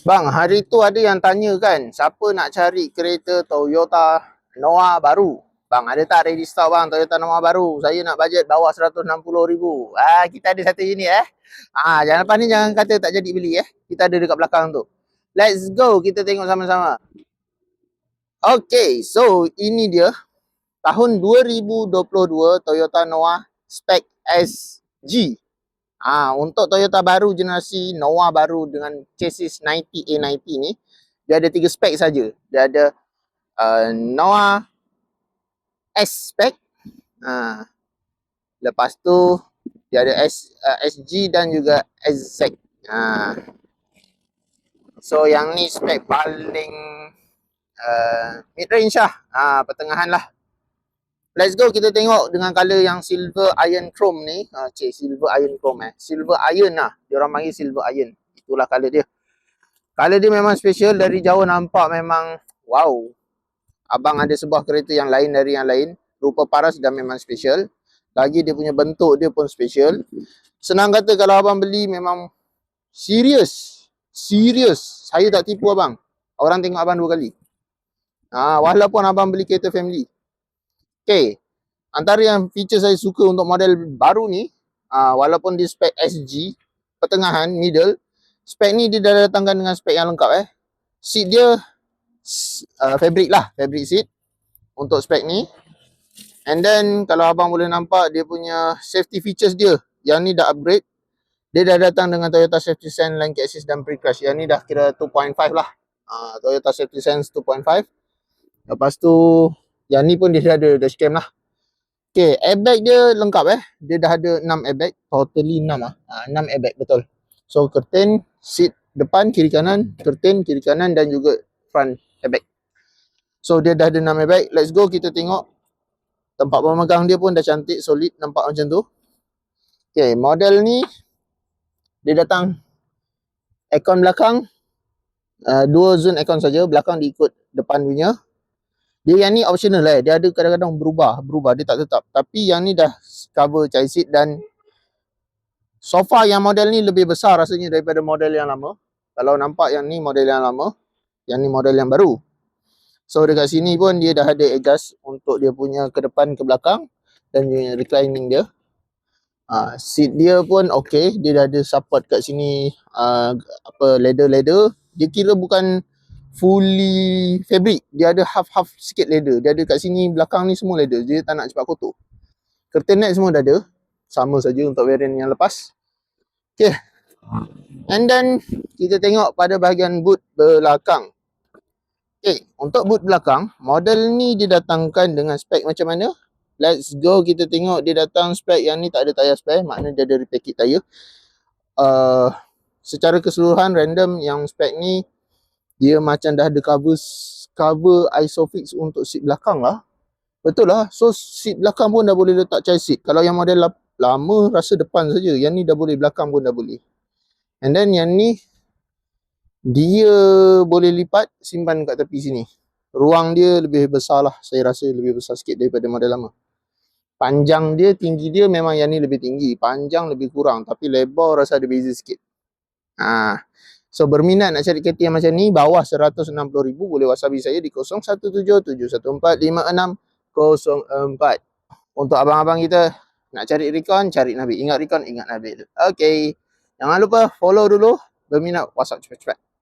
Bang, hari tu ada yang tanya kan, siapa nak cari kereta Toyota Noah baru? Bang, ada tak ready stock bang Toyota Noah baru? Saya nak bajet bawah 160,000. Kita ada satu unit jangan lepas ni jangan kata tak jadi beli Kita ada dekat belakang tu. Let's go, kita tengok sama-sama. Okay, so ini dia tahun 2022 Toyota Noah spec SG. Untuk Toyota baru generasi Noah baru dengan chassis 90A90 ni, dia ada 3 spek saja. Dia ada Noah S spec. Lepas tu dia ada SG dan juga SZ. So yang ni spek paling mid range lah. Pertengahan lah. Let's go, kita tengok dengan color yang silver iron chrome ni. Silver iron chrome Silver iron lah. Dia orang panggil silver iron. Itulah color dia. Color dia memang special. Dari jauh nampak memang wow. Abang ada sebuah kereta yang lain dari yang lain. Rupa paras dan memang special. Lagi dia punya bentuk dia pun special. Senang kata kalau abang beli memang serius. Serius. Saya tak tipu abang. Orang tengok abang 2 kali. Walaupun abang beli kereta family. Okay, antara yang feature saya suka untuk model baru ni, walaupun di spek SG, pertengahan, middle, spek ni dia dah datangkan dengan spek yang lengkap Seat dia fabric lah, fabric seat untuk spek ni. And then kalau abang boleh nampak dia punya safety features dia, yang ni dah upgrade. Dia dah datang dengan Toyota Safety Sense Lane Keep Assist dan Pre-Crash. Yang ni dah kira 2.5 lah. Toyota Safety Sense 2.5. Lepas tu yang ni pun dia dah ada dashcam lah. Okay, airbag dia lengkap Dia dah ada 6 airbag. Totally 6 6 airbag, betul. So, curtain, seat depan, kiri kanan, curtain, kiri kanan dan juga front airbag. So, dia dah ada 6 airbag. Let's go, kita tengok. Tempat pemegang dia pun dah cantik, solid, nampak macam tu. Okay, model ni dia datang aircon belakang. 2 zone aircon saja, belakang diikut depan punya. Dia yang ni optional Dia ada kadang-kadang berubah. Dia tak tetap. Tapi yang ni dah cover child seat dan so far yang model ni lebih besar rasanya daripada model yang lama. Kalau nampak yang ni model yang lama, yang ni model yang baru. So dekat sini pun dia dah ada adjust untuk dia punya ke depan ke belakang dan reclining dia. Seat dia pun okay. Dia dah ada support kat sini leather. Dia kira bukan fully fabric. Dia ada half sikit leather. Dia ada kat sini belakang ni semua leather. Dia tak nak cepat kotor. Curtain net semua dah ada. Sama saja untuk variant yang lepas. Okay. And then kita tengok pada bahagian boot belakang. Okay. Untuk boot belakang, model ni didatangkan dengan spek macam mana? Let's go, kita tengok dia datang spek yang ni tak ada tayar spare. Maknanya dia ada repackage tayar. Secara keseluruhan random yang spek ni dia macam dah ada cover Isofix untuk seat belakang lah. Betul lah. So seat belakang pun dah boleh letak child seat. Kalau yang model lama rasa depan saja. Yang ni dah boleh, belakang pun dah boleh. And then yang ni dia boleh lipat, simpan kat tepi sini. Ruang dia lebih besar lah. Saya rasa lebih besar sikit daripada model lama. Panjang dia, tinggi dia memang yang ni lebih tinggi. Panjang lebih kurang. Tapi lebar rasa ada beza sikit. So berminat nak cari kereta yang macam ni bawah 160,000 boleh wasabi saya di 0177145604. Untuk abang-abang kita nak cari Recon, cari Nabil. Ingat Recon, ingat Nabil. Okay. Jangan lupa follow dulu. Berminat WhatsApp cepat-cepat.